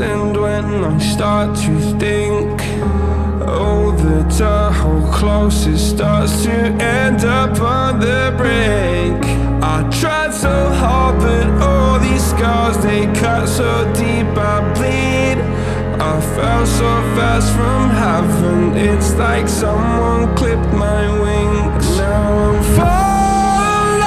and when I start to think, oh, the door closes starts to end up on the brink. I tried so hard, but all these scars, they cut so deep I bleed. I fell so fast from heaven, it's like someone clipped my wings. Now I'm falling,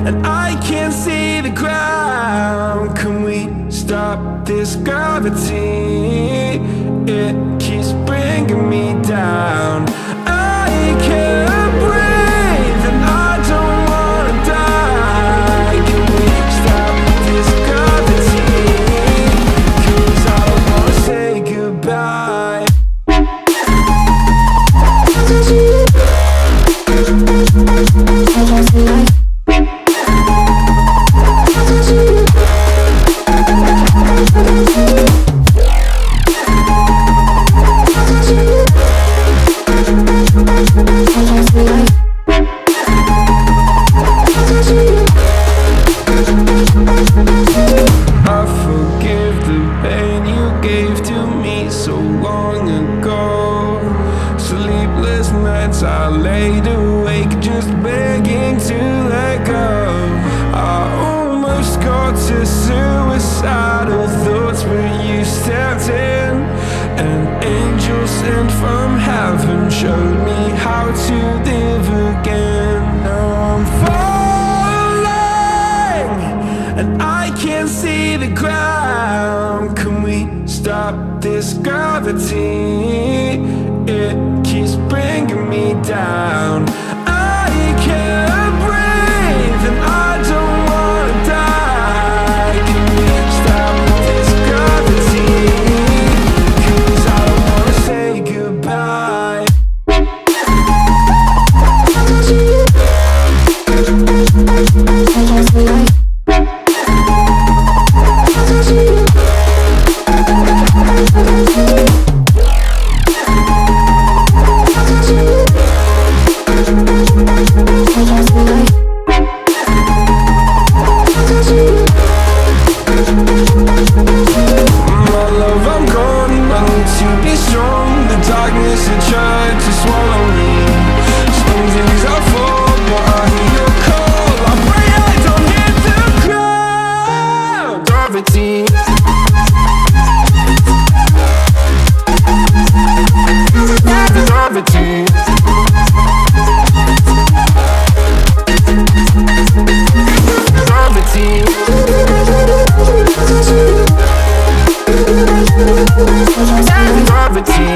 and I can't see the ground. Can we stop this gravity? It keeps bringing me down. I can't breathe, and I don't wanna die. Can we stop this gravity? 'Cause I don't wanna say goodbye. I laid awake just begging to let go. I almost got to suicidal thoughts, but you stepped in. An angel sent from heaven showed me how to live again. Now I'm falling, and I can't see the ground. Can we stop this gravity? It keeps bringing me down. I can't breathe, and I don't wanna die. Can we stop this gravity? 'Cause I don't wanna say goodbye. Gravity.